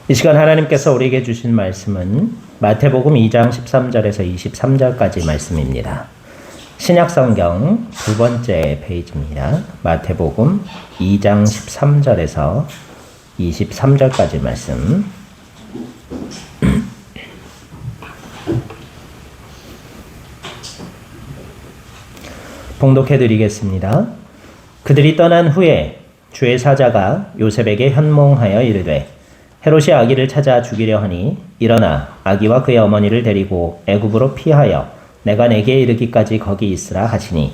이 시간 하나님께서 우리에게 주신 말씀은 마태복음 2장 13절에서 23절까지 말씀입니다. 신약성경 두 번째 페이지입니다. 마태복음 2장 13절에서 23절까지 말씀. 봉독해 드리겠습니다. 그들이 떠난 후에 주의 사자가 요셉에게 현몽하여 이르되 헤롯이 아기를 찾아 죽이려 하니 일어나 아기와 그의 어머니를 데리고 애굽으로 피하여 내가 내게 이르기까지 거기 있으라 하시니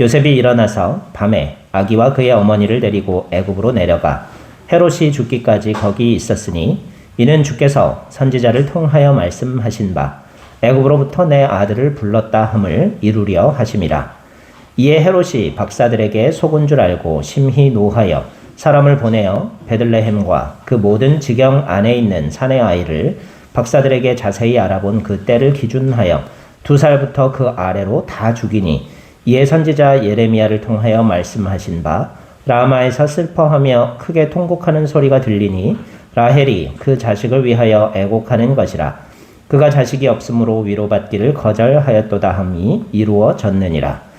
요셉이 일어나서 밤에 아기와 그의 어머니를 데리고 애굽으로 내려가 헤롯이 죽기까지 거기 있었으니 이는 주께서 선지자를 통하여 말씀하신 바 애굽으로부터 내 아들을 불렀다 함을 이루려 하심이라. 이에 헤롯이 박사들에게 속은 줄 알고 심히 노하여 사람을 보내어 베들레헴과 그 모든 지경 안에 있는 산의 아이를 박사들에게 자세히 알아본 그 때를 기준하여 2살부터 그 아래로 다 죽이니 이에 선지자 예레미야를 통하여 말씀하신 바 라마에서 슬퍼하며 크게 통곡하는 소리가 들리니 라헬이 그 자식을 위하여 애곡하는 것이라. 그가 자식이 없으므로 위로받기를 거절하였도다 함이 이루어졌느니라.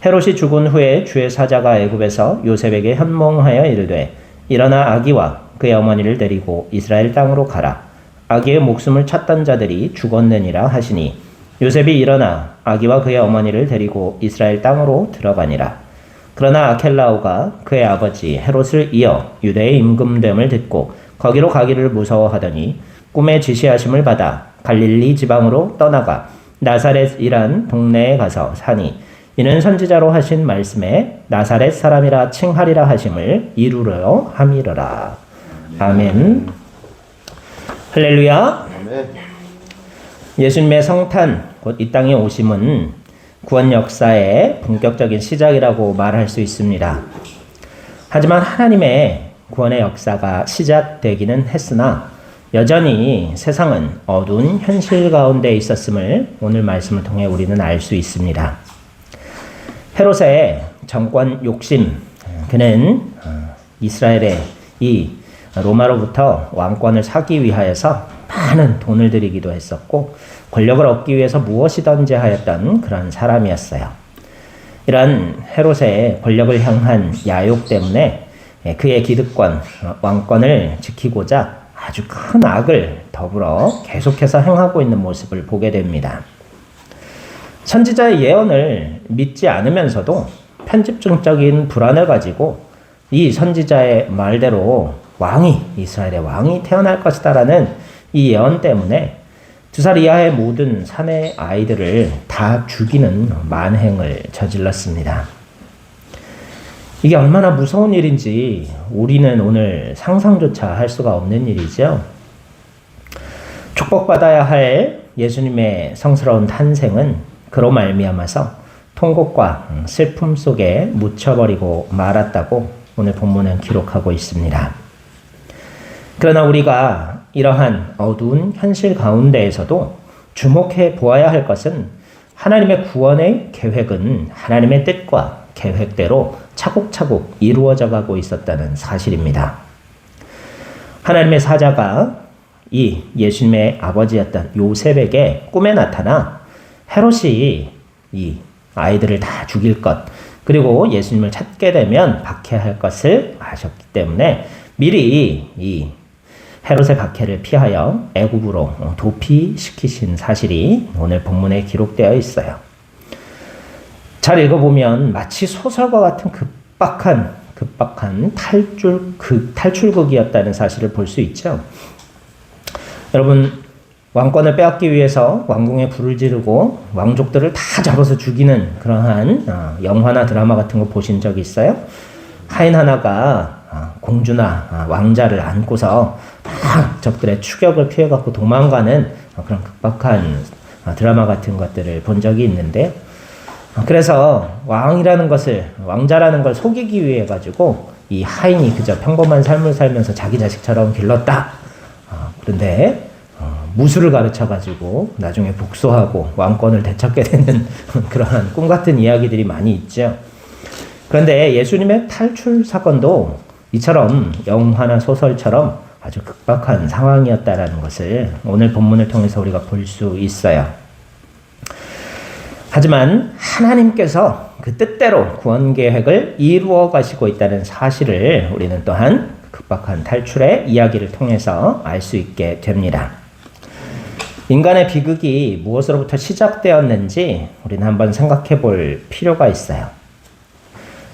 헤롯이 죽은 후에 주의 사자가 애굽에서 요셉에게 현몽하여 이르되 일어나 아기와 그의 어머니를 데리고 이스라엘 땅으로 가라. 아기의 목숨을 찾던 자들이 죽었느니라 하시니 요셉이 일어나 아기와 그의 어머니를 데리고 이스라엘 땅으로 들어가니라. 그러나 아켈라오가 그의 아버지 헤롯을 이어 유대에 임금됨을 듣고 거기로 가기를 무서워하더니 꿈에 지시하심을 받아 갈릴리 지방으로 떠나가 나사렛이란 동네에 가서 사니 이는 선지자로 하신 말씀에 나사렛 사람이라 칭하리라 하심을 이루려 함이로라. 아멘. 할렐루야. 예수님의 성탄, 곧 이 땅에 오심은 구원 역사의 본격적인 시작이라고 말할 수 있습니다. 하지만 하나님의 구원의 역사가 시작되기는 했으나 여전히 세상은 어두운 현실 가운데 있었음을 오늘 말씀을 통해 우리는 알 수 있습니다. 헤롯의 정권 욕심, 그는 이스라엘의 이 로마로부터 왕권을 사기 위하여서 많은 돈을 들이기도 했었고 권력을 얻기 위해서 무엇이든지 하였던 그런 사람이었어요. 이런 헤롯의 권력을 향한 야욕 때문에 그의 기득권, 왕권을 지키고자 아주 큰 악을 더불어 계속해서 행하고 있는 모습을 보게 됩니다. 선지자의 예언을 믿지 않으면서도 편집증적인 불안을 가지고 이 선지자의 말대로 이스라엘의 왕이 태어날 것이다라는 이 예언 때문에 2살 이하의 모든 산의 아이들을 다 죽이는 만행을 저질렀습니다. 이게 얼마나 무서운 일인지 우리는 오늘 상상조차 할 수가 없는 일이죠. 축복받아야 할 예수님의 성스러운 탄생은 그로 말미암아서 통곡과 슬픔 속에 묻혀버리고 말았다고 오늘 본문은 기록하고 있습니다. 그러나 우리가 이러한 어두운 현실 가운데에서도 주목해 보아야 할 것은 하나님의 구원의 계획은 하나님의 뜻과 계획대로 차곡차곡 이루어져 가고 있었다는 사실입니다. 하나님의 사자가 이 예수님의 아버지였던 요셉에게 꿈에 나타나 헤롯이 이 아이들을 다 죽일 것, 그리고 예수님을 찾게 되면 박해할 것을 아셨기 때문에 미리 이 헤롯의 박해를 피하여 애굽으로 도피시키신 사실이 오늘 본문에 기록되어 있어요. 잘 읽어보면 마치 소설과 같은 급박한 탈출극이었다는 사실을 볼 수 있죠. 여러분, 왕권을 빼앗기 위해서 왕궁에 불을 지르고 왕족들을 다 잡아서 죽이는 그러한 영화나 드라마 같은 거 보신 적 있어요? 하인 하나가 공주나 왕자를 안고서 막 적들의 추격을 피해갖고 도망가는 그런 급박한 드라마 같은 것들을 본 적이 있는데, 그래서 왕자라는 걸 속이기 위해 가지고 이 하인이 그저 평범한 삶을 살면서 자기 자식처럼 길렀다. 그런데 무술을 가르쳐가지고 나중에 복수하고 왕권을 되찾게 되는 그러한 꿈 같은 이야기들이 많이 있죠. 그런데 예수님의 탈출 사건도 이처럼 영화나 소설처럼 아주 급박한 상황이었다라는 것을 오늘 본문을 통해서 우리가 볼 수 있어요. 하지만 하나님께서 그 뜻대로 구원 계획을 이루어 가시고 있다는 사실을 우리는 또한 급박한 탈출의 이야기를 통해서 알 수 있게 됩니다. 인간의 비극이 무엇으로부터 시작되었는지 우리는 한번 생각해 볼 필요가 있어요.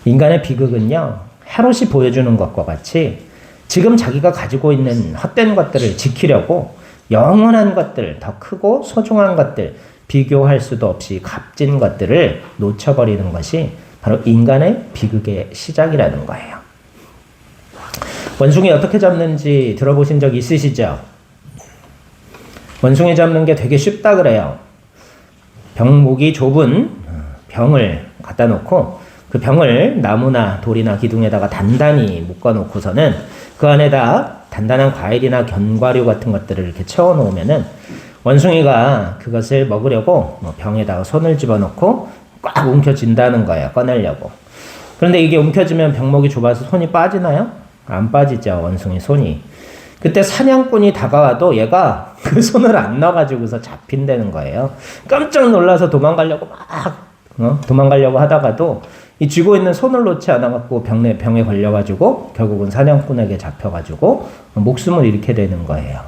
인간의 비극은요, 헤롯이 보여주는 것과 같이 지금 자기가 가지고 있는 헛된 것들을 지키려고 영원한 것들, 더 크고 소중한 것들, 비교할 수도 없이 값진 것들을 놓쳐버리는 것이 바로 인간의 비극의 시작이라는 거예요. 원숭이 어떻게 잡는지 들어보신 적 있으시죠? 원숭이 잡는 게 되게 쉽다 그래요. 병목이 좁은 병을 갖다 놓고 그 병을 나무나 돌이나 기둥에다가 단단히 묶어 놓고서는 그 안에다 단단한 과일이나 견과류 같은 것들을 이렇게 채워 놓으면은 원숭이가 그것을 먹으려고 병에다가 손을 집어넣고 꽉 움켜쥔다는 거예요. 꺼내려고. 그런데 이게 움켜쥐면 병목이 좁아서 손이 빠지나요? 안 빠지죠. 원숭이 손이. 그때 사냥꾼이 다가와도 얘가 그 손을 안 넣어가지고서 잡힌다는 거예요. 깜짝 놀라서 도망가려고 도망가려고 하다가도 이 쥐고 있는 손을 놓지 않아갖고 병에 걸려가지고 결국은 사냥꾼에게 잡혀가지고 목숨을 잃게 되는 거예요.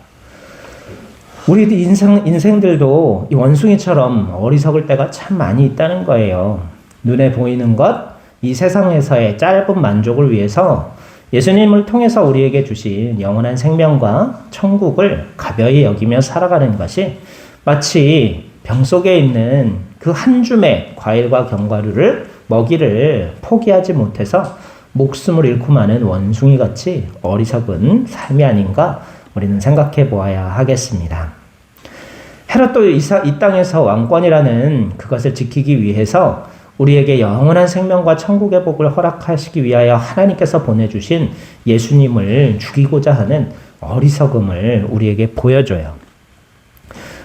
우리 인생들도 이 원숭이처럼 어리석을 때가 참 많이 있다는 거예요. 눈에 보이는 것, 이 세상에서의 짧은 만족을 위해서 예수님을 통해서 우리에게 주신 영원한 생명과 천국을 가벼이 여기며 살아가는 것이 마치 병 속에 있는 그 한 줌의 과일과 견과류를 먹이를 포기하지 못해서 목숨을 잃고 마는 원숭이같이 어리석은 삶이 아닌가 우리는 생각해 보아야 하겠습니다. 헤롯도 이 땅에서 왕권이라는 그것을 지키기 위해서 우리에게 영원한 생명과 천국의 복을 허락하시기 위하여 하나님께서 보내주신 예수님을 죽이고자 하는 어리석음을 우리에게 보여줘요.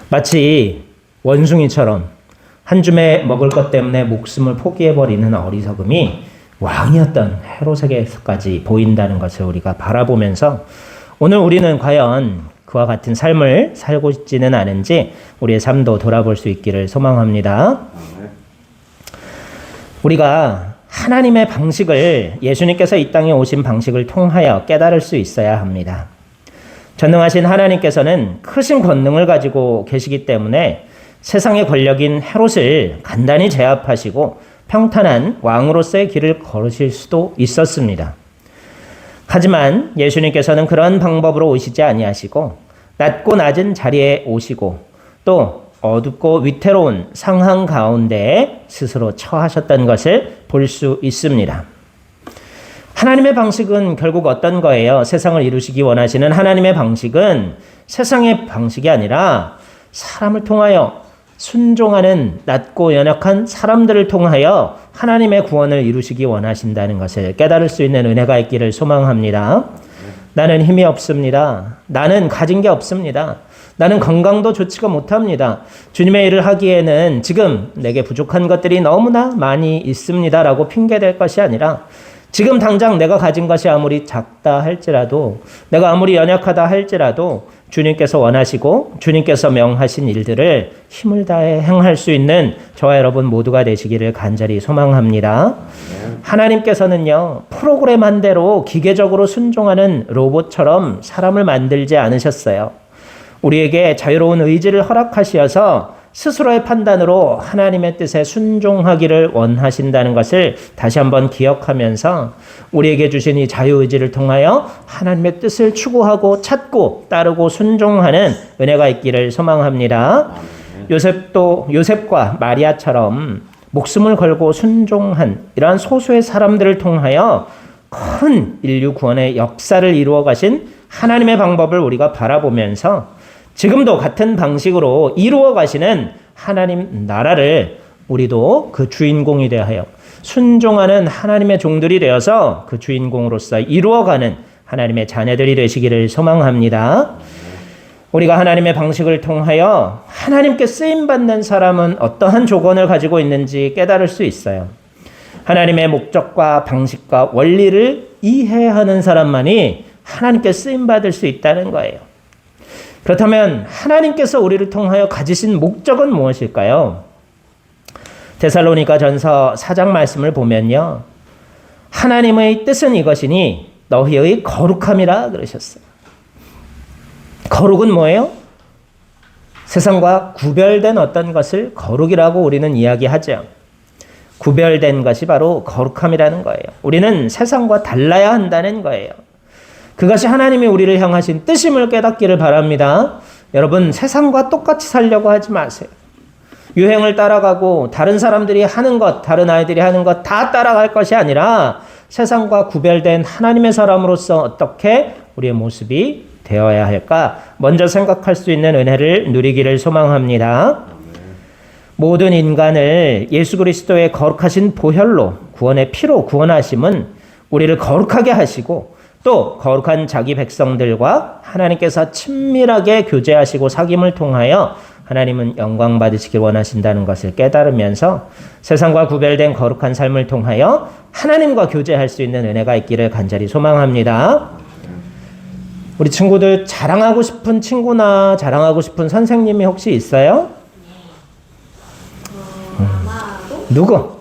마치 원숭이처럼 한 줌에 먹을 것 때문에 목숨을 포기해버리는 어리석음이 왕이었던 헤롯에게까지 보인다는 것을 우리가 바라보면서 오늘 우리는 과연 그와 같은 삶을 살고 있지는 않은지 우리의 삶도 돌아볼 수 있기를 소망합니다. 우리가 하나님의 방식을 예수님께서 이 땅에 오신 방식을 통하여 깨달을 수 있어야 합니다. 전능하신 하나님께서는 크신 권능을 가지고 계시기 때문에 세상의 권력인 헤롯을 간단히 제압하시고 평탄한 왕으로서의 길을 걸으실 수도 있었습니다. 하지만 예수님께서는 그런 방법으로 오시지 아니하시고 낮고 낮은 자리에 오시고 또 어둡고 위태로운 상황 가운데에 스스로 처하셨던 것을 볼 수 있습니다. 하나님의 방식은 결국 어떤 거예요? 세상을 이루시기 원하시는 하나님의 방식은 세상의 방식이 아니라 사람을 통하여 순종하는 낮고 연약한 사람들을 통하여 하나님의 구원을 이루시기 원하신다는 것을 깨달을 수 있는 은혜가 있기를 소망합니다. 나는 힘이 없습니다. 나는 가진 게 없습니다. 나는 건강도 좋지가 못합니다. 주님의 일을 하기에는 지금 내게 부족한 것들이 너무나 많이 있습니다. 라고 핑계댈 것이 아니라 지금 당장 내가 가진 것이 아무리 작다 할지라도 내가 아무리 연약하다 할지라도 주님께서 원하시고 주님께서 명하신 일들을 힘을 다해 행할 수 있는 저와 여러분 모두가 되시기를 간절히 소망합니다. 하나님께서는요, 프로그램한 대로 기계적으로 순종하는 로봇처럼 사람을 만들지 않으셨어요. 우리에게 자유로운 의지를 허락하시어서 스스로의 판단으로 하나님의 뜻에 순종하기를 원하신다는 것을 다시 한번 기억하면서 우리에게 주신 이 자유의지를 통하여 하나님의 뜻을 추구하고 찾고 따르고 순종하는 은혜가 있기를 소망합니다. 요셉과 마리아처럼 목숨을 걸고 순종한 이러한 소수의 사람들을 통하여 큰 인류 구원의 역사를 이루어 가신 하나님의 방법을 우리가 바라보면서 지금도 같은 방식으로 이루어 가시는 하나님 나라를 우리도 그 주인공이 되하여 순종하는 하나님의 종들이 되어서 그 주인공으로서 이루어가는 하나님의 자녀들이 되시기를 소망합니다. 우리가 하나님의 방식을 통하여 하나님께 쓰임받는 사람은 어떠한 조건을 가지고 있는지 깨달을 수 있어요. 하나님의 목적과 방식과 원리를 이해하는 사람만이 하나님께 쓰임받을 수 있다는 거예요. 그렇다면 하나님께서 우리를 통하여 가지신 목적은 무엇일까요? 데살로니가 전서 4장 말씀을 보면요. 하나님의 뜻은 이것이니 너희의 거룩함이라 그러셨어요. 거룩은 뭐예요? 세상과 구별된 어떤 것을 거룩이라고 우리는 이야기하죠. 구별된 것이 바로 거룩함이라는 거예요. 우리는 세상과 달라야 한다는 거예요. 그것이 하나님이 우리를 향하신 뜻임을 깨닫기를 바랍니다. 여러분, 세상과 똑같이 살려고 하지 마세요. 유행을 따라가고 다른 사람들이 하는 것, 다른 아이들이 하는 것 다 따라갈 것이 아니라 세상과 구별된 하나님의 사람으로서 어떻게 우리의 모습이 되어야 할까? 먼저 생각할 수 있는 은혜를 누리기를 소망합니다. 모든 인간을 예수 그리스도의 거룩하신 보혈로 구원의 피로 구원하심은 우리를 거룩하게 하시고 또 거룩한 자기 백성들과 하나님께서 친밀하게 교제하시고 사귐을 통하여 하나님은 영광 받으시길 원하신다는 것을 깨달으면서 세상과 구별된 거룩한 삶을 통하여 하나님과 교제할 수 있는 은혜가 있기를 간절히 소망합니다. 우리 친구들 자랑하고 싶은 친구나 자랑하고 싶은 선생님이 혹시 있어요? 누구?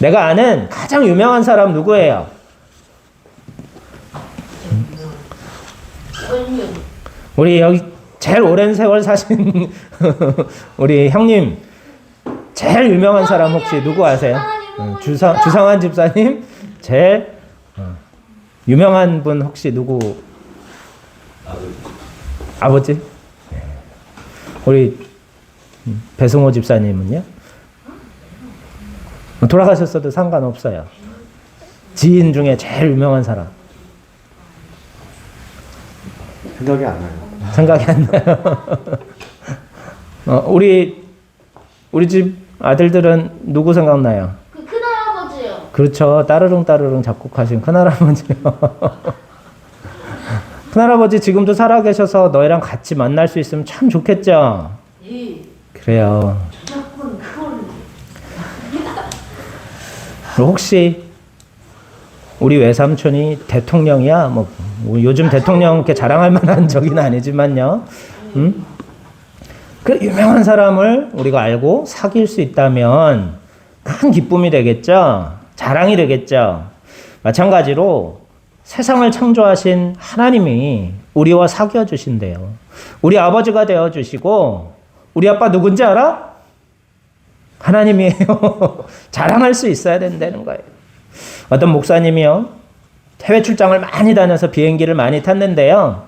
내가 아는 가장 유명한 사람 누구예요? 우리 여기 제일 오랜 세월 사신 우리 형님 제일 유명한 사람 혹시 누구 아세요? 주상환 집사님 제일 유명한 분 혹시 누구? 아버지? 우리 배승호 집사님은요? 돌아가셨어도 상관없어요. 지인 중에 제일 유명한 사람. 생각이 안 나요. 생각이 안 나요. 우리 집 아들들은 누구 생각나요? 그 큰할아버지요. 그렇죠. 따르릉 따르릉 작곡하신 큰할아버지요. 큰할아버지 지금도 살아계셔서 너희랑 같이 만날 수 있으면 참 좋겠죠? 예. 그래요. 무조건 그걸. 혹시 우리 외삼촌이 대통령이야? 뭐 요즘 대통령 이렇게 자랑할 만한 적은 아니지만요. 그 유명한 사람을 우리가 알고 사귈 수 있다면 큰 기쁨이 되겠죠. 자랑이 되겠죠. 마찬가지로 세상을 창조하신 하나님이 우리와 사귀어 주신대요. 우리 아버지가 되어 주시고 우리 아빠 누군지 알아? 하나님이에요. 자랑할 수 있어야 된다는 거예요. 어떤 목사님이요. 해외 출장을 많이 다녀서 비행기를 많이 탔는데요.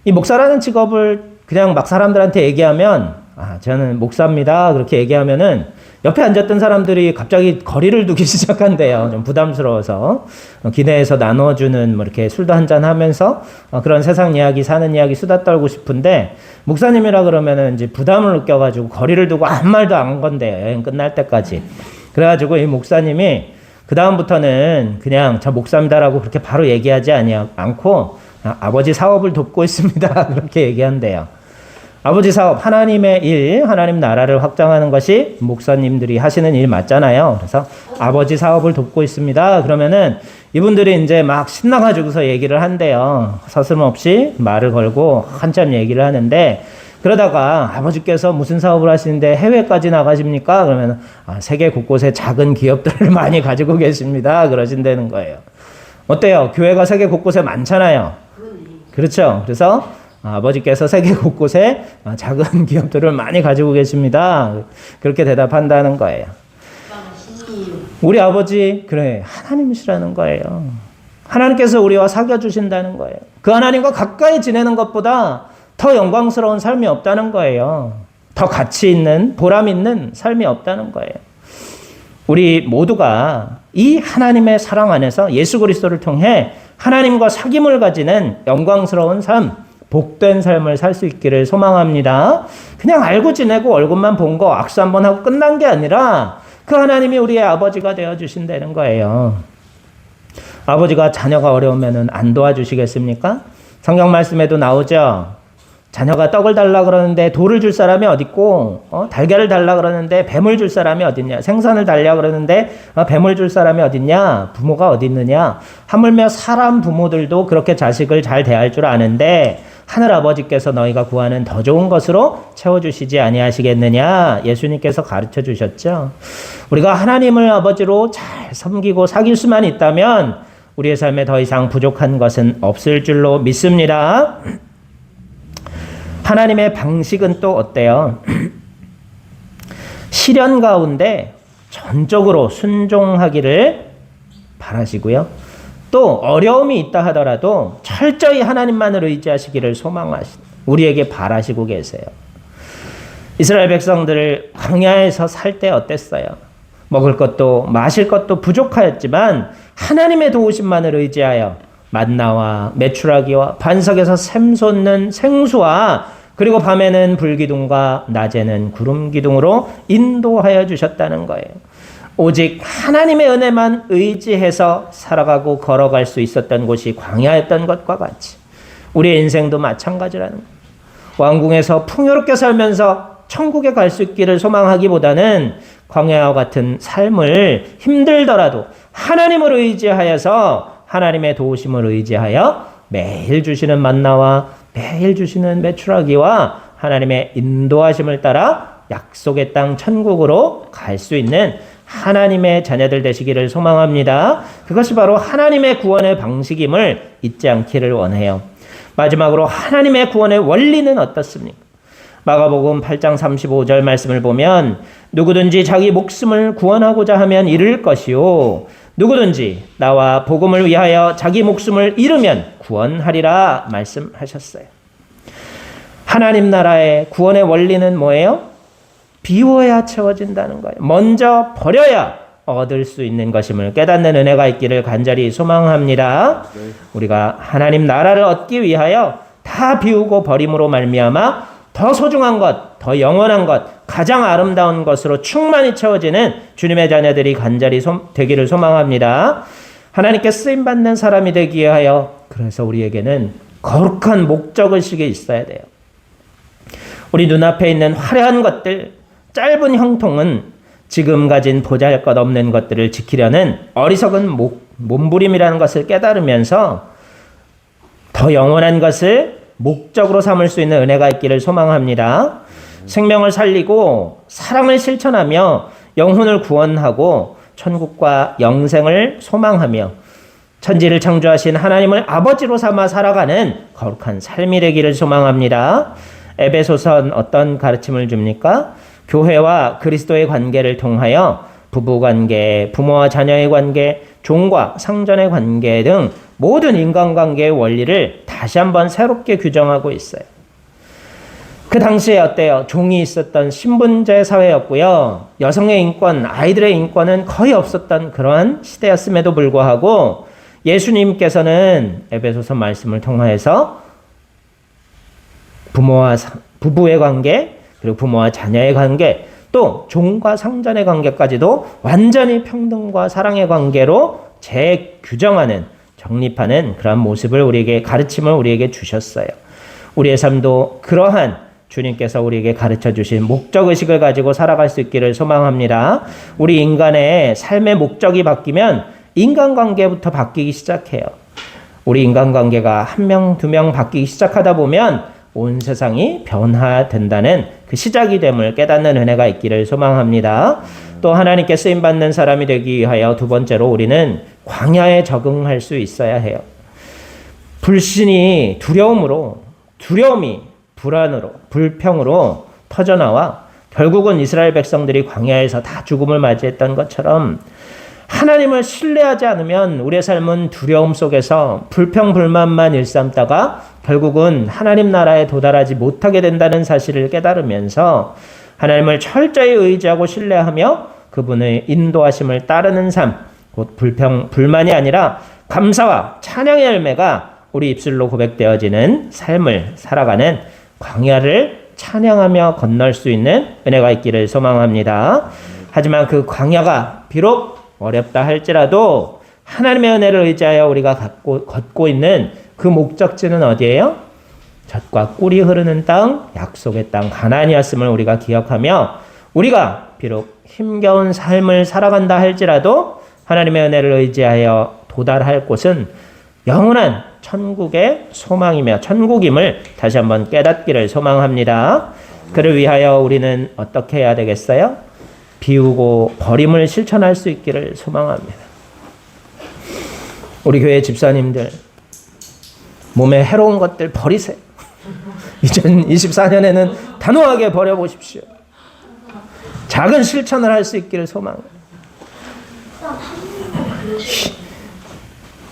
이 목사라는 직업을 그냥 막 사람들한테 얘기하면 저는 목사입니다. 그렇게 얘기하면은 옆에 앉았던 사람들이 갑자기 거리를 두기 시작한대요. 좀 부담스러워서. 기내에서 나눠주는 뭐 이렇게 술도 한잔 하면서 그런 세상 이야기, 사는 이야기 수다 떨고 싶은데 목사님이라 그러면은 이제 부담을 느껴가지고 거리를 두고 아무 말도 안 건데 여행 끝날 때까지. 그래가지고 이 목사님이 그 다음부터는 그냥 저 목사입니다라고 그렇게 바로 얘기하지 않고 아버지 사업을 돕고 있습니다. 그렇게 얘기한대요. 아버지 사업, 하나님의 일, 하나님 나라를 확장하는 것이 목사님들이 하시는 일 맞잖아요. 그래서 아버지 사업을 돕고 있습니다. 그러면은 이분들이 이제 막 신나가지고서 얘기를 한대요. 서슴없이 말을 걸고 한참 얘기를 하는데 그러다가 아버지께서 무슨 사업을 하시는데 해외까지 나가십니까? 그러면 세계 곳곳에 작은 기업들을 많이 가지고 계십니다. 그러신다는 거예요. 어때요? 교회가 세계 곳곳에 많잖아요. 그렇죠. 그래서 아버지께서 세계 곳곳에 작은 기업들을 많이 가지고 계십니다. 그렇게 대답한다는 거예요. 우리 아버지, 그래, 하나님이시라는 거예요. 하나님께서 우리와 사귀어 주신다는 거예요. 그 하나님과 가까이 지내는 것보다 더 영광스러운 삶이 없다는 거예요. 더 가치 있는, 보람 있는 삶이 없다는 거예요. 우리 모두가 이 하나님의 사랑 안에서 예수 그리스도를 통해 하나님과 사귐을 가지는 영광스러운 삶, 복된 삶을 살 수 있기를 소망합니다. 그냥 알고 지내고 얼굴만 본 거 악수 한번 하고 끝난 게 아니라 그 하나님이 우리의 아버지가 되어주신다는 거예요. 아버지가 자녀가 어려우면 안 도와주시겠습니까? 성경 말씀에도 나오죠. 자녀가 떡을 달라 그러는데 돌을 줄 사람이 어딨고, 달걀을 달라 그러는데 뱀을 줄 사람이 어딨냐? 생선을 달라 그러는데 뱀을 줄 사람이 어딨냐? 부모가 어디 있느냐? 하물며 사람 부모들도 그렇게 자식을 잘 대할 줄 아는데 하늘 아버지께서 너희가 구하는 더 좋은 것으로 채워주시지 아니하시겠느냐? 예수님께서 가르쳐 주셨죠. 우리가 하나님을 아버지로 잘 섬기고 사귈 수만 있다면 우리의 삶에 더 이상 부족한 것은 없을 줄로 믿습니다. 하나님의 방식은 또 어때요? 시련 가운데 전적으로 순종하기를 바라시고요. 또 어려움이 있다 하더라도 철저히 하나님만을 의지하시기를 우리에게 바라시고 계세요. 이스라엘 백성들 광야에서 살 때 어땠어요? 먹을 것도 마실 것도 부족하였지만 하나님의 도우심만을 의지하여 만나와 메추라기와 반석에서 샘솟는 생수와 그리고 밤에는 불기둥과 낮에는 구름기둥으로 인도하여 주셨다는 거예요. 오직 하나님의 은혜만 의지해서 살아가고 걸어갈 수 있었던 곳이 광야였던 것과 같이 우리의 인생도 마찬가지라는 거예요. 왕궁에서 풍요롭게 살면서 천국에 갈 수 있기를 소망하기보다는 광야와 같은 삶을 힘들더라도 하나님을 의지하여서 하나님의 도우심을 의지하여 매일 주시는 만나와 매일 주시는 메추라기와 하나님의 인도하심을 따라 약속의 땅 천국으로 갈 수 있는 하나님의 자녀들 되시기를 소망합니다. 그것이 바로 하나님의 구원의 방식임을 잊지 않기를 원해요. 마지막으로 하나님의 구원의 원리는 어떻습니까? 마가복음 8장 35절 말씀을 보면 누구든지 자기 목숨을 구원하고자 하면 잃을 것이요 누구든지 나와 복음을 위하여 자기 목숨을 잃으면 구원하리라 말씀하셨어요. 하나님 나라의 구원의 원리는 뭐예요? 비워야 채워진다는 거예요. 먼저 버려야 얻을 수 있는 것임을 깨닫는 은혜가 있기를 간절히 소망합니다. 우리가 하나님 나라를 얻기 위하여 다 비우고 버림으로 말미암아 더 소중한 것, 더 영원한 것, 가장 아름다운 것으로 충만히 채워지는 주님의 자녀들이 간절히 되기를 소망합니다. 하나님께 쓰임받는 사람이 되기 위하여 그래서 우리에게는 거룩한 목적의식이 있어야 돼요. 우리 눈앞에 있는 화려한 것들, 짧은 형통은 지금 가진 보잘것없는 것들을 지키려는 어리석은 몸부림이라는 것을 깨달으면서 더 영원한 것을 목적으로 삼을 수 있는 은혜가 있기를 소망합니다. 생명을 살리고 사랑을 실천하며 영혼을 구원하고 천국과 영생을 소망하며 천지를 창조하신 하나님을 아버지로 삼아 살아가는 거룩한 삶이 되기를 소망합니다. 에베소서는 어떤 가르침을 줍니까? 교회와 그리스도의 관계를 통하여 부부관계, 부모와 자녀의 관계, 종과 상전의 관계 등 모든 인간관계의 원리를 다시 한번 새롭게 규정하고 있어요. 그 당시에 어때요? 종이 있었던 신분제 사회였고요. 여성의 인권, 아이들의 인권은 거의 없었던 그러한 시대였음에도 불구하고 예수님께서는 에베소서 말씀을 통하여서 부부의 관계, 그리고 부모와 자녀의 관계, 또 종과 상전의 관계까지도 완전히 평등과 사랑의 관계로 재규정하는, 정립하는 그런 모습을 우리에게, 가르침을 우리에게 주셨어요. 우리의 삶도 그러한 주님께서 우리에게 가르쳐 주신 목적의식을 가지고 살아갈 수 있기를 소망합니다. 우리 인간의 삶의 목적이 바뀌면 인간관계부터 바뀌기 시작해요. 우리 인간관계가 한 명, 두 명 바뀌기 시작하다 보면 온 세상이 변화된다는 그 시작이 됨을 깨닫는 은혜가 있기를 소망합니다. 또 하나님께 쓰임받는 사람이 되기 위하여 두 번째로 우리는 광야에 적응할 수 있어야 해요. 불신이 두려움이 불안으로, 불평으로 터져나와 결국은 이스라엘 백성들이 광야에서 다 죽음을 맞이했던 것처럼 하나님을 신뢰하지 않으면 우리의 삶은 두려움 속에서 불평불만만 일삼다가 결국은 하나님 나라에 도달하지 못하게 된다는 사실을 깨달으면서 하나님을 철저히 의지하고 신뢰하며 그분의 인도하심을 따르는 삶, 곧 불만이 아니라 감사와 찬양의 열매가 우리 입술로 고백되어지는 삶을 살아가는 광야를 찬양하며 건널 수 있는 은혜가 있기를 소망합니다. 하지만 그 광야가 비록 어렵다 할지라도 하나님의 은혜를 의지하여 우리가 걷고 있는 그 목적지는 어디예요? 젖과 꿀이 흐르는 땅, 약속의 땅 가나안이었음을 우리가 기억하며 우리가 비록 힘겨운 삶을 살아간다 할지라도 하나님의 은혜를 의지하여 도달할 곳은 영원한 천국의 소망이며 천국임을 다시 한번 깨닫기를 소망합니다. 그를 위하여 우리는 어떻게 해야 되겠어요? 비우고 버림을 실천할 수 있기를 소망합니다. 우리 교회 집사님들 몸에 해로운 것들 버리세요. 2024년에는 단호하게 버려보십시오. 작은 실천을 할 수 있기를 소망합니다.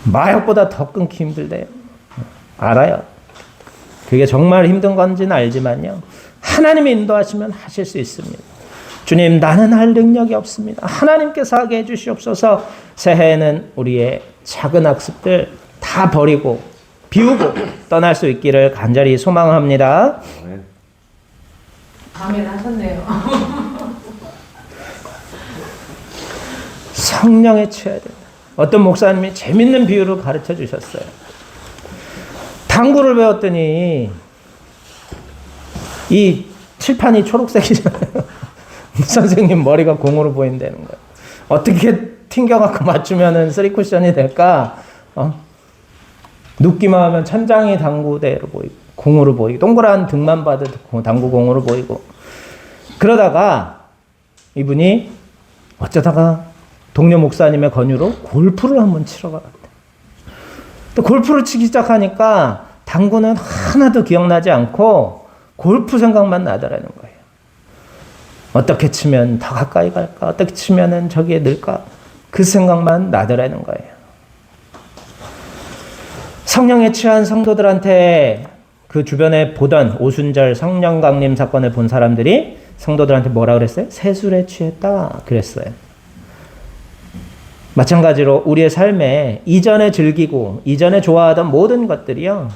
마약보다 더 끊기 힘들대요. 알아요. 그게 정말 힘든 건지는 알지만요. 하나님이 인도하시면 하실 수 있습니다. 주님, 나는 할 능력이 없습니다. 하나님께서 하게 해주시옵소서. 새해에는 우리의 작은 악습들 다 버리고 비우고 떠날 수 있기를 간절히 소망합니다. 아멘 하셨네요. 성령에 취해야 된다. 어떤 목사님이 재밌는 비유를 가르쳐 주셨어요. 당구를 배웠더니 이 칠판이 초록색이잖아요. 선생님 머리가 공으로 보인다는 거예요. 어떻게 튕겨갖고 맞추면은 3쿠션이 될까? 눕기만 하면 천장이 당구대로 보이고 공으로 보이고 동그란 등만 봐도 당구공으로 보이고 그러다가 이분이 어쩌다가 동료 목사님의 권유로 골프를 한번 치러 가봤대. 또 골프를 치기 시작하니까 당구는 하나도 기억나지 않고 골프 생각만 나더라는 거예요. 어떻게 치면 더 가까이 갈까? 어떻게 치면은 저기에 늘까? 그 생각만 나더라는 거예요. 성령에 취한 성도들한테 그 주변에 보던 오순절 성령 강림 사건을 본 사람들이 성도들한테 뭐라 그랬어요? 세술에 취했다 그랬어요. 마찬가지로 우리의 삶에 이전에 즐기고 이전에 좋아하던 모든 것들이요.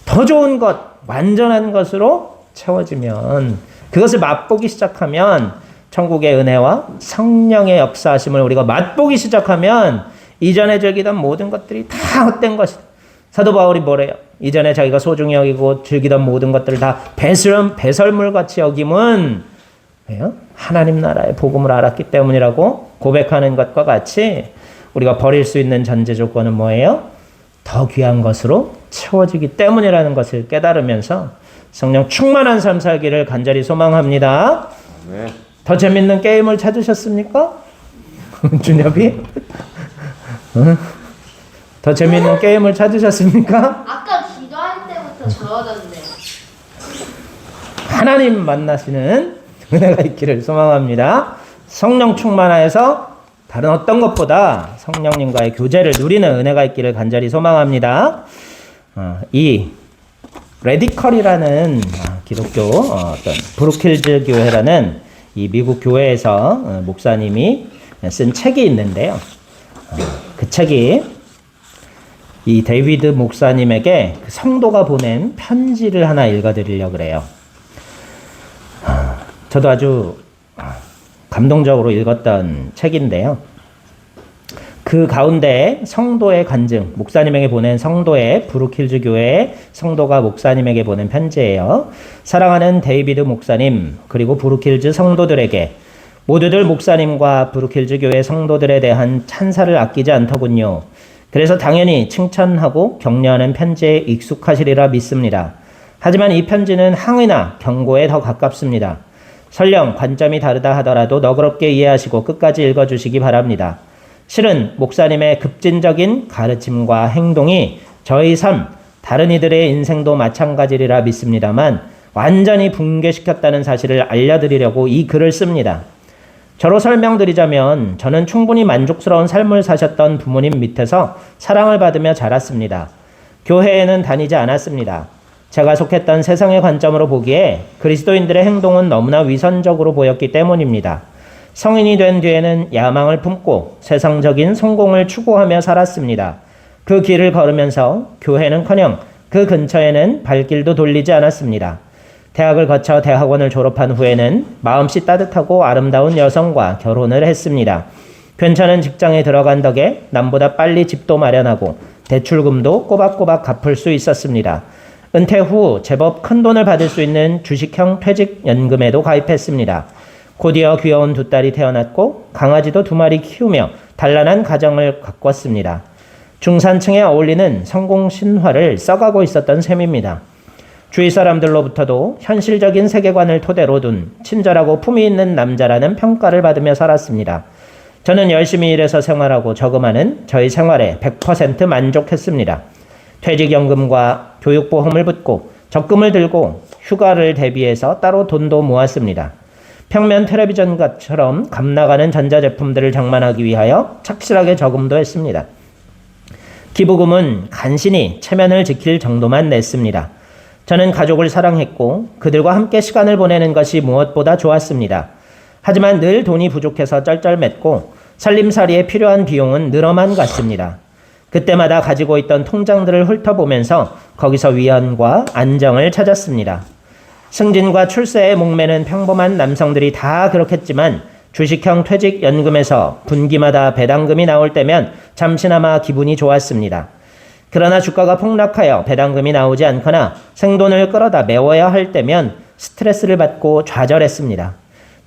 더 좋은 것, 완전한 것으로 채워지면 그것을 맛보기 시작하면 천국의 은혜와 성령의 역사하심을 우리가 맛보기 시작하면 이전에 즐기던 모든 것들이 다 헛된 것이다. 사도 바울이 뭐래요? 이전에 자기가 소중히 여기고 즐기던 모든 것들을 다 배설물같이 여김은 왜요? 하나님 나라의 복음을 알았기 때문이라고 고백하는 것과 같이 우리가 버릴 수 있는 전제 조건은 뭐예요? 더 귀한 것으로 채워지기 때문이라는 것을 깨달으면서 성령 충만한 삶 살기를 간절히 소망합니다. 네. 더 재밌는 게임을 찾으셨습니까? 준엽이? 더 재밌는 게임을 찾으셨습니까? 아까 기도할 때부터 저러던데. 하나님 만나시는 은혜가 있기를 소망합니다. 성령 충만하여서 다른 어떤 것보다 성령님과의 교제를 누리는 은혜가 있기를 간절히 소망합니다. 이 레디컬이라는 기독교 어떤 브루킬즈 교회라는 이 미국 교회에서 목사님이 쓴 책이 있는데요. 그 책이 이 데이비드 목사님에게 그 성도가 보낸 편지를 하나 읽어드리려고 그래요. 저도 아주 감동적으로 읽었던 책인데요. 그 가운데 성도의 간증, 목사님에게 보낸 성도의 브루킬즈 교회의 성도가 목사님에게 보낸 편지예요. 사랑하는 데이비드 목사님, 그리고 브루킬즈 성도들에게 모두들 목사님과 브루킬즈 교회 성도들에 대한 찬사를 아끼지 않더군요. 그래서 당연히 칭찬하고 격려하는 편지에 익숙하시리라 믿습니다. 하지만 이 편지는 항의나 경고에 더 가깝습니다. 설령 관점이 다르다 하더라도 너그럽게 이해하시고 끝까지 읽어주시기 바랍니다. 실은 목사님의 급진적인 가르침과 행동이 저희 삶, 다른 이들의 인생도 마찬가지리라 믿습니다만 완전히 붕괴시켰다는 사실을 알려드리려고 이 글을 씁니다. 저로 설명드리자면 저는 충분히 만족스러운 삶을 사셨던 부모님 밑에서 사랑을 받으며 자랐습니다. 교회에는 다니지 않았습니다. 제가 속했던 세상의 관점으로 보기에 그리스도인들의 행동은 너무나 위선적으로 보였기 때문입니다. 성인이 된 뒤에는 야망을 품고 세상적인 성공을 추구하며 살았습니다. 그 길을 걸으면서 교회는커녕 그 근처에는 발길도 돌리지 않았습니다. 대학을 거쳐 대학원을 졸업한 후에는 마음씨 따뜻하고 아름다운 여성과 결혼을 했습니다. 괜찮은 직장에 들어간 덕에 남보다 빨리 집도 마련하고 대출금도 꼬박꼬박 갚을 수 있었습니다. 은퇴 후 제법 큰 돈을 받을 수 있는 주식형 퇴직연금에도 가입했습니다. 곧이어 귀여운 두 딸이 태어났고 강아지도 두 마리 키우며 단란한 가정을 가꿨습니다. 중산층에 어울리는 성공 신화를 써가고 있었던 셈입니다. 주위 사람들로부터도 현실적인 세계관을 토대로 둔 친절하고 품위 있는 남자라는 평가를 받으며 살았습니다. 저는 열심히 일해서 생활하고 저금하는 저희 생활에 100% 만족했습니다. 퇴직연금과 교육보험을 붓고 적금을 들고 휴가를 대비해서 따로 돈도 모았습니다. 평면 텔레비전처럼 값나가는 전자제품들을 장만하기 위하여 착실하게 저금도 했습니다. 기부금은 간신히 체면을 지킬 정도만 냈습니다. 저는 가족을 사랑했고 그들과 함께 시간을 보내는 것이 무엇보다 좋았습니다. 하지만 늘 돈이 부족해서 쩔쩔맸고 살림살이에 필요한 비용은 늘어만 갔습니다. 그때마다 가지고 있던 통장들을 훑어보면서 거기서 위안과 안정을 찾았습니다. 승진과 출세에 목매는 평범한 남성들이 다 그렇겠지만 주식형 퇴직연금에서 분기마다 배당금이 나올 때면 잠시나마 기분이 좋았습니다. 그러나 주가가 폭락하여 배당금이 나오지 않거나 생돈을 끌어다 메워야 할 때면 스트레스를 받고 좌절했습니다.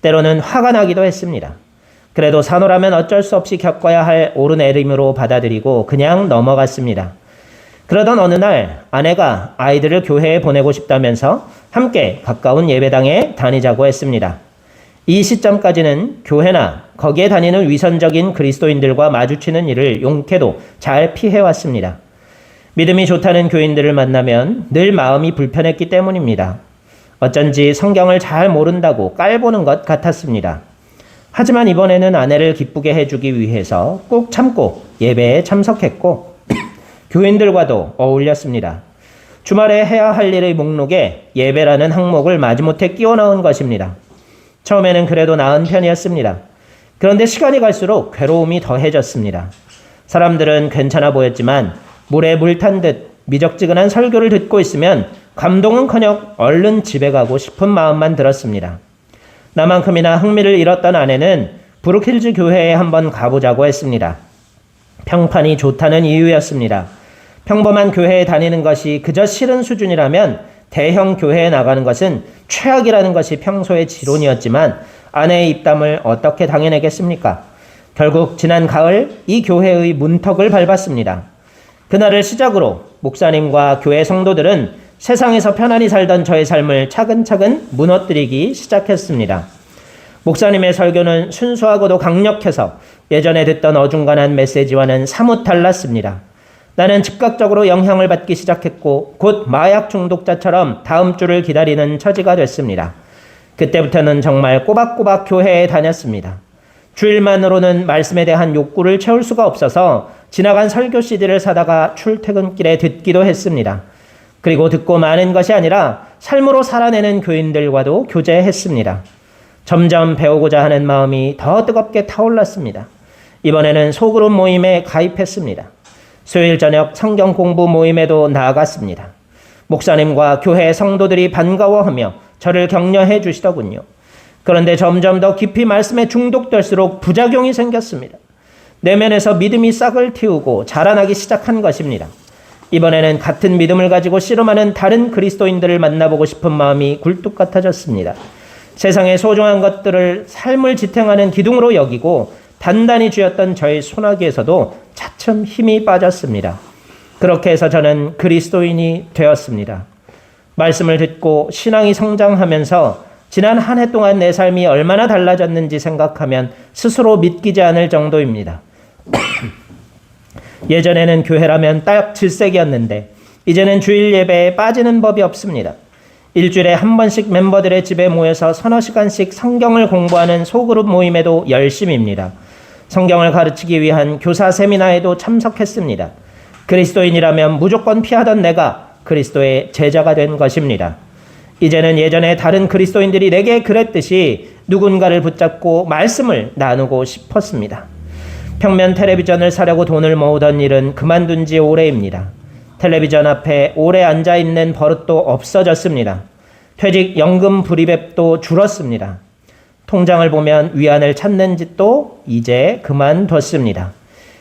때로는 화가 나기도 했습니다. 그래도 사노라면 어쩔 수 없이 겪어야 할 오르내림으로 받아들이고 그냥 넘어갔습니다. 그러던 어느 날 아내가 아이들을 교회에 보내고 싶다면서 함께 가까운 예배당에 다니자고 했습니다. 이 시점까지는 교회나 거기에 다니는 위선적인 그리스도인들과 마주치는 일을 용케도 잘 피해왔습니다. 믿음이 좋다는 교인들을 만나면 늘 마음이 불편했기 때문입니다. 어쩐지 성경을 잘 모른다고 깔보는 것 같았습니다. 하지만 이번에는 아내를 기쁘게 해주기 위해서 꼭 참고 예배에 참석했고 교인들과도 어울렸습니다. 주말에 해야 할 일의 목록에 예배라는 항목을 마지못해 끼워 넣은 것입니다. 처음에는 그래도 나은 편이었습니다. 그런데 시간이 갈수록 괴로움이 더해졌습니다. 사람들은 괜찮아 보였지만 물에 물 탄 듯 미적지근한 설교를 듣고 있으면 감동은커녕 얼른 집에 가고 싶은 마음만 들었습니다. 나만큼이나 흥미를 잃었던 아내는 브룩힐즈 교회에 한번 가보자고 했습니다. 평판이 좋다는 이유였습니다. 평범한 교회에 다니는 것이 그저 싫은 수준이라면 대형 교회에 나가는 것은 최악이라는 것이 평소의 지론이었지만 아내의 입담을 어떻게 당해내겠습니까? 결국 지난 가을 이 교회의 문턱을 밟았습니다. 그날을 시작으로 목사님과 교회 성도들은 세상에서 편안히 살던 저의 삶을 차근차근 무너뜨리기 시작했습니다. 목사님의 설교는 순수하고도 강력해서 예전에 듣던 어중간한 메시지와는 사뭇 달랐습니다. 나는 즉각적으로 영향을 받기 시작했고 곧 마약 중독자처럼 다음 주를 기다리는 처지가 됐습니다. 그때부터는 정말 꼬박꼬박 교회에 다녔습니다. 주일만으로는 말씀에 대한 욕구를 채울 수가 없어서 지나간 설교 CD를 사다가 출퇴근길에 듣기도 했습니다. 그리고 듣고 마는 것이 아니라 삶으로 살아내는 교인들과도 교제했습니다. 점점 배우고자 하는 마음이 더 뜨겁게 타올랐습니다. 이번에는 소그룹 모임에 가입했습니다. 수요일 저녁 성경 공부 모임에도 나아갔습니다. 목사님과 교회 성도들이 반가워하며 저를 격려해 주시더군요. 그런데 점점 더 깊이 말씀에 중독될수록 부작용이 생겼습니다. 내면에서 믿음이 싹을 틔우고 자라나기 시작한 것입니다. 이번에는 같은 믿음을 가지고 씨름하는 다른 그리스도인들을 만나보고 싶은 마음이 굴뚝 같아졌습니다. 세상의 소중한 것들을 삶을 지탱하는 기둥으로 여기고 단단히 쥐었던 저의 소나기에서도 차츰 힘이 빠졌습니다. 그렇게 해서 저는 그리스도인이 되었습니다. 말씀을 듣고 신앙이 성장하면서 지난 한 해 동안 내 삶이 얼마나 달라졌는지 생각하면 스스로 믿기지 않을 정도입니다. 예전에는 교회라면 딱 질색이었는데 이제는 주일 예배에 빠지는 법이 없습니다. 일주일에 한 번씩 멤버들의 집에 모여서 서너 시간씩 성경을 공부하는 소그룹 모임에도 열심입니다. 성경을 가르치기 위한 교사 세미나에도 참석했습니다. 그리스도인이라면 무조건 피하던 내가 그리스도의 제자가 된 것입니다. 이제는 예전에 다른 그리스도인들이 내게 그랬듯이 누군가를 붙잡고 말씀을 나누고 싶었습니다. 평면 텔레비전을 사려고 돈을 모으던 일은 그만둔 지 오래입니다. 텔레비전 앞에 오래 앉아있는 버릇도 없어졌습니다. 퇴직연금 불입액도 줄었습니다. 통장을 보면 위안을 찾는 짓도 이제 그만뒀습니다.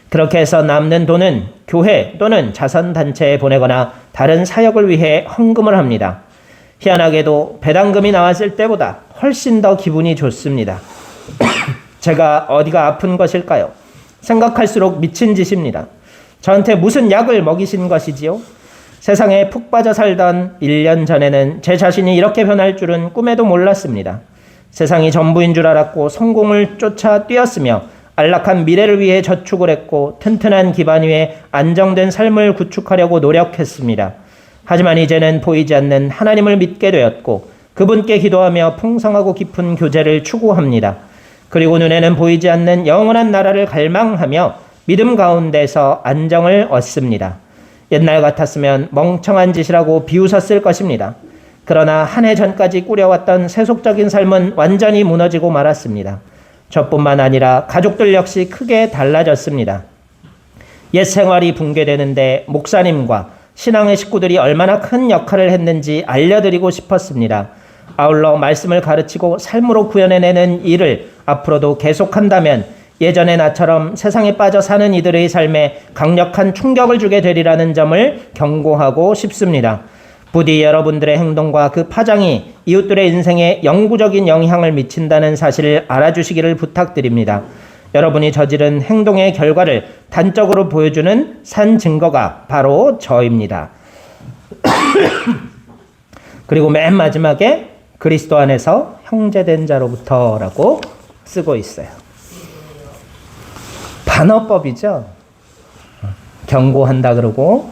그렇게 해서 남는 돈은 교회 또는 자선단체에 보내거나 다른 사역을 위해 헌금을 합니다. 희한하게도 배당금이 나왔을 때보다 훨씬 더 기분이 좋습니다. 제가 어디가 아픈 것일까요? 생각할수록 미친 짓입니다. 저한테 무슨 약을 먹이신 것이지요? 세상에 푹 빠져 살던 1년 전에는 제 자신이 이렇게 변할 줄은 꿈에도 몰랐습니다. 세상이 전부인 줄 알았고 성공을 쫓아 뛰었으며 안락한 미래를 위해 저축을 했고 튼튼한 기반 위에 안정된 삶을 구축하려고 노력했습니다. 하지만 이제는 보이지 않는 하나님을 믿게 되었고 그분께 기도하며 풍성하고 깊은 교제를 추구합니다. 그리고 눈에는 보이지 않는 영원한 나라를 갈망하며 믿음 가운데서 안정을 얻습니다. 옛날 같았으면 멍청한 짓이라고 비웃었을 것입니다. 그러나 한 해 전까지 꾸려왔던 세속적인 삶은 완전히 무너지고 말았습니다. 저뿐만 아니라 가족들 역시 크게 달라졌습니다. 옛 생활이 붕괴되는데 목사님과 신앙의 식구들이 얼마나 큰 역할을 했는지 알려드리고 싶었습니다. 아울러 말씀을 가르치고 삶으로 구현해내는 일을 앞으로도 계속한다면 예전의 나처럼 세상에 빠져 사는 이들의 삶에 강력한 충격을 주게 되리라는 점을 경고하고 싶습니다. 부디 여러분들의 행동과 그 파장이 이웃들의 인생에 영구적인 영향을 미친다는 사실을 알아주시기를 부탁드립니다. 여러분이 저지른 행동의 결과를 단적으로 보여주는 산 증거가 바로 저입니다. 그리고 맨 마지막에 그리스도 안에서 형제된 자로부터라고 쓰고 있어요. 반어법이죠. 경고한다 그러고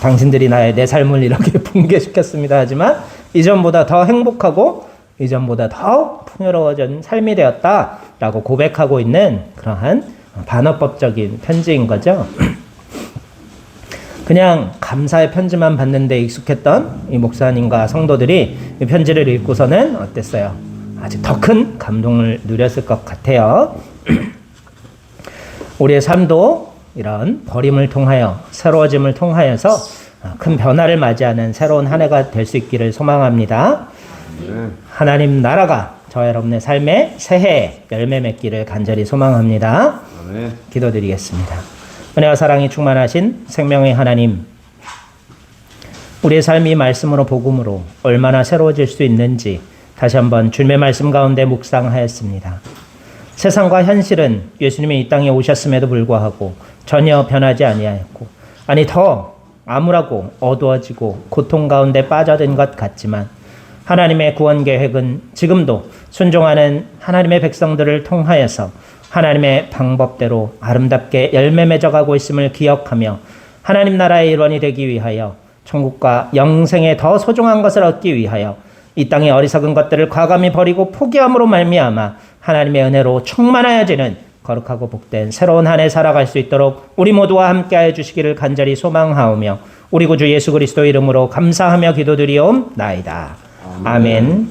당신들이 내 삶을 이렇게 붕괴시켰습니다 하지만 이전보다 더 행복하고 이전보다 더 풍요로워진 삶이 되었다라고 고백하고 있는 그러한 반어법적인 편지인 거죠. 그냥 감사의 편지만 받는데 익숙했던 이 목사님과 성도들이 이 편지를 읽고서는 어땠어요? 아주 더 큰 감동을 누렸을 것 같아요. 우리의 삶도 이런 버림을 통하여 새로워짐을 통하여서 큰 변화를 맞이하는 새로운 한 해가 될 수 있기를 소망합니다. 하나님 나라가 저와 여러분의 삶에 새해 열매 맺기를 간절히 소망합니다. 기도드리겠습니다. 은혜와 사랑이 충만하신 생명의 하나님, 우리의 삶이 말씀으로 복음으로 얼마나 새로워질 수 있는지 다시 한번 주님의 말씀 가운데 묵상하였습니다. 세상과 현실은 예수님이 이 땅에 오셨음에도 불구하고 전혀 변하지 아니하였고, 아니 더 암울하고 어두워지고 고통 가운데 빠져든 것 같지만 하나님의 구원 계획은 지금도 순종하는 하나님의 백성들을 통하여서 하나님의 방법대로 아름답게 열매 맺어가고 있음을 기억하며 하나님 나라의 일원이 되기 위하여 천국과 영생에 더 소중한 것을 얻기 위하여 이 땅의 어리석은 것들을 과감히 버리고 포기함으로 말미암아 하나님의 은혜로 충만하여지는 거룩하고 복된 새로운 한 해 살아갈 수 있도록 우리 모두와 함께하여 주시기를 간절히 소망하오며 우리 구주 예수 그리스도 이름으로 감사하며 기도드리옵나이다. 아멘.